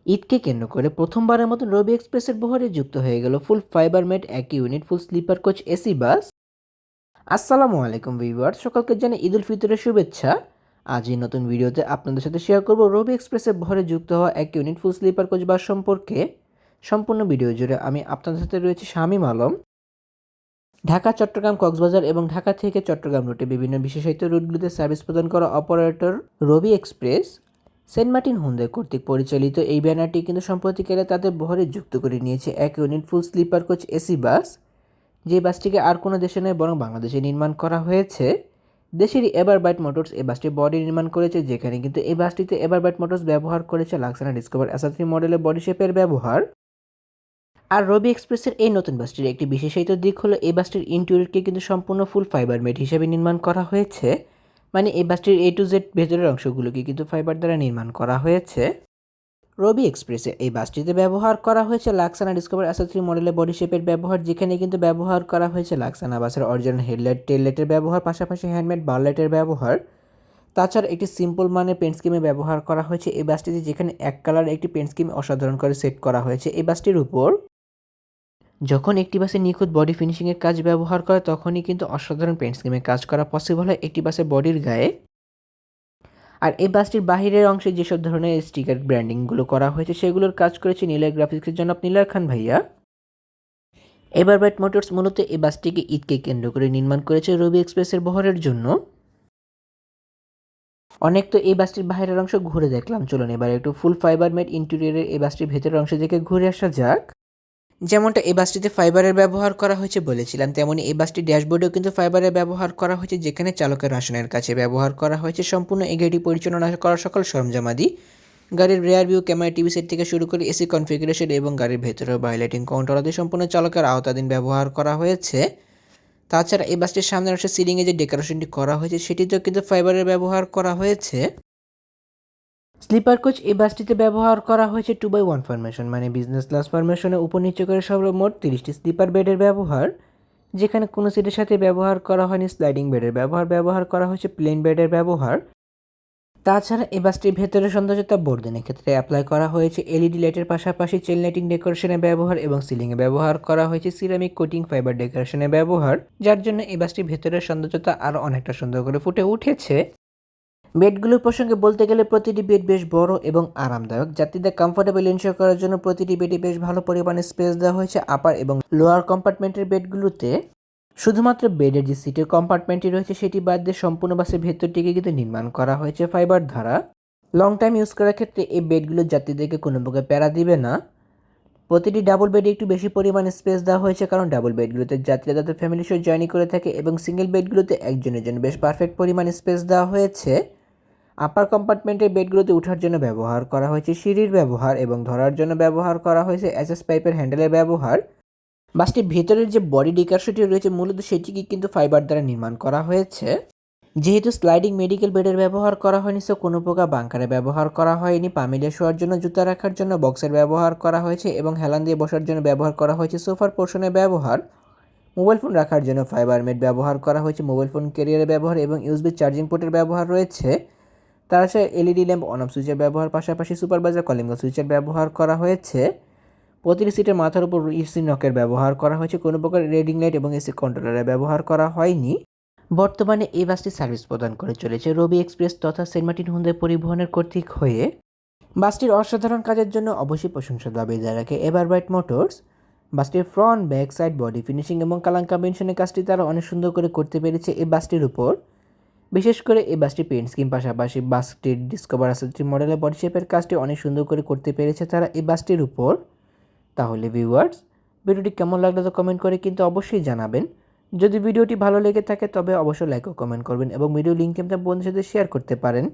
ঈদকে কেন্দ্র করে প্রথমবারের মতো রবি এক্সপ্রেসের বহরে যুক্ত হয়ে গেল ফুল ফাইবার মেড একই ইউনিট ফুল স্লিপার কোচ এসি বাস। আসসালামু আলাইকুম ভিউয়ার্স, সকলকে জানাই ঈদ উল ফিতরের শুভেচ্ছা। আজ এই নতুন ভিডিওতে আপনাদের সাথে শেয়ার করব রবি এক্সপ্রেসের বহরে যুক্ত হওয়া এক ইউনিট ফুল স্লিপার কোচ বাস সম্পর্কে। সম্পূর্ণ ভিডিও জুড়ে আমি আপনাদের সাথে রয়েছে শামীম আলম। ঢাকা, চট্টগ্রাম, কক্সবাজার এবং ঢাকা থেকে চট্টগ্রাম রুটে বিভিন্ন বিশেষায়িত রুটগুলিতে সার্ভিস প্রদান করা অপারেটর রবি এক্সপ্রেস সেন্ট মার্টিন হুন্দাই কর্তৃক পরিচালিত এই ব্যানারটি কিন্তু সম্প্রতিকালে তাদের বহরে যুক্ত করে নিয়েছে এক ইউনিট ফুল স্লিপার কোচ এসি বাস। যে বাসটিকে আর কোনো দেশে নয় বরং বাংলাদেশে নির্মাণ করা হয়েছে। দেশেরই এভারবাইট মোটরস এই বাসটির বডি নির্মাণ করেছে, যেখানে কিন্তু এই বাসটিতে এভারবাইট মোটরস ব্যবহার করেছে লাক্সানা ডিসকভার SR3 মডেলের বডি শেপের ব্যবহার। আর রবি এক্সপ্রেসের এই নতুন বাসটির একটি বিশেষায়িত দিক হলো এই বাসটির ইন্টেরিয়রকে কিন্তু সম্পূর্ণ ফুল ফাইবার মেড হিসেবে নির্মাণ করা হয়েছে। মানে এই বাসটির A to Z ভেতরের অংশগুলোকে কিন্তু ফাইবার দ্বারা নির্মাণ করা হয়েছে। রবি এক্সপ্রেসে এই বাসটিতে ব্যবহার করা হয়েছে লাক্সানা ডিসকভার SR3 মডেলের বডি শেপের ব্যবহার, যেখানে কিন্তু ব্যবহার করা হয়েছে লাক্সানা বাসের অরিজিনাল হেডলাইট টেল লাইটের ব্যবহার, পাশাপাশি হ্যান্ডমেড বার লাইটের ব্যবহার। তাছাড়া একটি সিম্পল মানের পেন্ট স্কিমে ব্যবহার করা হয়েছে এই বাসটিতে, যেখানে এক কালার একটি পেন্ট স্কিম অসাধারণ করে সেট করা হয়েছে এই বাসটির উপর। যখন একটি বাসে নিখুঁত বডি ফিনিশিংয়ের কাজ ব্যবহার করে তখনই কিন্তু অসাধারণ পেন্ট স্কিমে কাজ করা পসিবল হয় একটি বাসের বডির গায়ে। আর এই বাসটির বাহিরের অংশে যেসব ধরনের স্টিকার ব্র্যান্ডিংগুলো করা হয়েছে সেগুলোর কাজ করেছে নীলয় গ্রাফিক্সের জনাব নীলার খান ভাইয়া। এভারবাইট মোটরস মূলত এই বাসটিকে ঈদকে কেন্দ্র করে নির্মাণ করেছে রবি এক্সপ্রেসের বহরের জন্য। অনেক তো এই বাসটির বাইরের অংশ ঘুরে দেখলাম, চলুন এবার একটু ফুল ফাইবার মেড ইন্টেরিয়রের এই বাসটির ভেতরের অংশ থেকে ঘুরে আসা যাক। যেমনটা এই বাসটিতে ফাইবারের ব্যবহার করা হয়েছে বলেছিলাম, তেমনি এই বাসটির ড্যাশবোর্ডেও কিন্তু ফাইবারের ব্যবহার করা হয়েছে, যেখানে চালকের আসনের কাছে ব্যবহার করা হয়েছে সম্পূর্ণ এই গাড়িটি পরিচালনা করা সকল সরঞ্জামাদি। গাড়ির rare view camera, TV set থেকে শুরু করে এসি কনফিগারেশন এবং গাড়ির ভেতরেও বাইলাইটিং কাউন্টার আদি সম্পূর্ণ চালকের আওতাধীন ব্যবহার করা হয়েছে। তাছাড়া এই বাসটির সামনের অংশে সিলিংয়ে যে ডেকোরেশনটি করা হয়েছে সেটিতেও কিন্তু ফাইবারের ব্যবহার করা হয়েছে। স্লিপার কোচ এই বাসটিতে ব্যবহার করা হয়েছে 2x1 ফরমেশন, মানে বিজনেস ক্লাস ফরমেশনে উপর নিচে করে সর্বমোট 30টি স্লিপার বেডের ব্যবহার, যেখানে কোনো সিটের সাথে ব্যবহার করা হয়নি স্লাইডিং বেডের ব্যবহার করা হয়েছে প্লেন বেডের ব্যবহার। তাছাড়া এই বাসটির ভেতরের সৌন্দর্যতা বর্ধনের ক্ষেত্রে অ্যাপ্লাই করা হয়েছে LED লাইটের পাশাপাশি চেন লাইটিং ডেকোরেশনের ব্যবহার এবং সিলিংয়ে ব্যবহার করা হয়েছে সিরামিক কোটিং ফাইবার ডেকোরেশনের ব্যবহার, যার জন্য এই বাসটির ভেতরের সৌন্দর্যতা আরও অনেকটা সুন্দর করে ফুটে উঠেছে। বেডগুলোর প্রসঙ্গে বলতে গেলে প্রতিটি বেড বেশ বড় এবং আরামদায়ক। যাত্রীদের কমফোর্টেবল এনশিওর করার জন্য প্রতিটি বেডে বেশ ভালো পরিমাণে স্পেস দেওয়া হয়েছে আপার এবং লোয়ার কম্পার্টমেন্টের বেডগুলোতে। শুধুমাত্র বেডের যে সিটের কম্পার্টমেন্টটি রয়েছে সেটি বাদ দিয়ে সম্পূর্ণ বাসের ভেতরটিকে কিন্তু নির্মাণ করা হয়েছে ফাইবার দ্বারা। লং টাইম ইউজ করার ক্ষেত্রে এই বেডগুলো যাত্রীদেরকে কোনো প্রকার প্যারা দিবে না। প্রতিটি ডাবল বেডে একটু বেশি পরিমাণে স্পেস দেওয়া হয়েছে, কারণ ডাবল বেডগুলোতে যাত্রীরা তাদের ফ্যামিলির সহ জার্নি করে থাকে এবং সিঙ্গেল বেডগুলোতে একজনের জন্য বেশ পারফেক্ট পরিমাণে স্পেস দেওয়া হয়েছে। আপার কম্পার্টমেন্টের বেডগুলোতে ওঠার জন্য ব্যবহার করা হয়েছে সিঁড়ির ব্যবহার এবং ধরার জন্য ব্যবহার করা হয়েছে SS পাইপের হ্যান্ডেলের ব্যবহার। বাসটির ভেতরের যে বডি ডিকারশনটি রয়েছে মূলত সেটিকে কিন্তু ফাইবার দ্বারা নির্মাণ করা হয়েছে। যেহেতু স্লাইডিং মেডিকেল বেডের ব্যবহার করা হয়নি, সো কোনো প্রকার বাঙ্কারে ব্যবহার করা হয়নি। পা মিলিয়ে শোয়ার জন্য, জুতা রাখার জন্য বক্সের ব্যবহার করা হয়েছে এবং হেলান দিয়ে বসার জন্য ব্যবহার করা হয়েছে সোফার পোর্শনের ব্যবহার। মোবাইল ফোন রাখার জন্য ফাইবার মেড ব্যবহার করা হয়েছে, মোবাইল ফোন ক্যারিয়ারের ব্যবহার এবং USB চার্জিং পোর্টের ব্যবহার রয়েছে। তাছাড়া LED ল্যাম্প অন অফ সুইচের ব্যবহার, পাশাপাশি সুপারভাইজার কলিং সুইচের ব্যবহার করা হয়েছে। প্রতিটি সিটের মাথার উপর AC নকের ব্যবহার করা হয়েছে, কোনো প্রকার রিডিং লাইট এবং AC কন্ট্রোলারের ব্যবহার করা হয়নি। বর্তমানে এই বাসটি সার্ভিস প্রদান করে চলেছে রবি এক্সপ্রেস তথা সেন্ট মার্টিন হুন্দাই পরিবহনের কর্তৃক হয়ে। বাসটির অসাধারণ কাজের জন্য অবশ্যই প্রশংসা দাবিদার রাখে এভারবাইট মোটরস। বাসটির front, back side, body finishing এবং কালার কম্বিনেশনের কাজটি তারা অনেক সুন্দর করে করতে পেরেছে এই বাসটির উপর। বিশেষ করে এই বাসটি পেন্ট স্কিম পাশাপাশি বাসটির ডিসকভার SR3 মডেলের বডি শেপের কাজটি অনেক সুন্দর করে করতে পেরেছে তারা এই বাসটির উপর। তাহলে ভিউয়ার্স, ভিডিওটি কেমন লাগলো তো কমেন্ট করে কিন্তু অবশ্যই জানাবেন। যদি ভিডিওটি ভালো লেগে থাকে তবে অবশ্যই লাইক ও কমেন্ট করবেন এবং ভিডিও লিঙ্কটি আপনার বন্ধুদের সাথে শেয়ার করতে পারেন।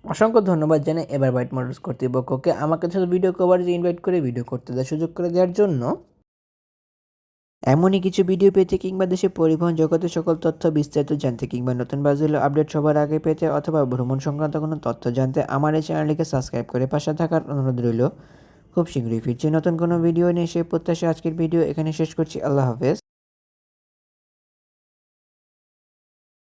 অসংখ্য ধন্যবাদ জানাই এভারবাইট মোটরস কর্তৃপক্ষকে আমাকে সাথে ভিডিও কভারেজে ইনভাইট করে ভিডিও করতে দেওয়ার সুযোগ করে দেওয়ার জন্য। এমনই কিছু ভিডিও পেতে কিংবা দেশের পরিবহন জগতের সকল তথ্য বিস্তারিত জানতে কিংবা নতুন বাসগুলো আপডেট সবার আগে পেতে অথবা ভ্রমণ সংক্রান্ত কোনো তথ্য জানতে আমার এই চ্যানেলটিকে সাবস্ক্রাইব করে পাশে থাকার অনুরোধ রইল। খুব শীঘ্রই ফিরছি নতুন কোনো ভিডিও নিয়ে, সেই প্রত্যাশা আজকের ভিডিও এখানে শেষ করছি। আল্লাহ হাফেজ।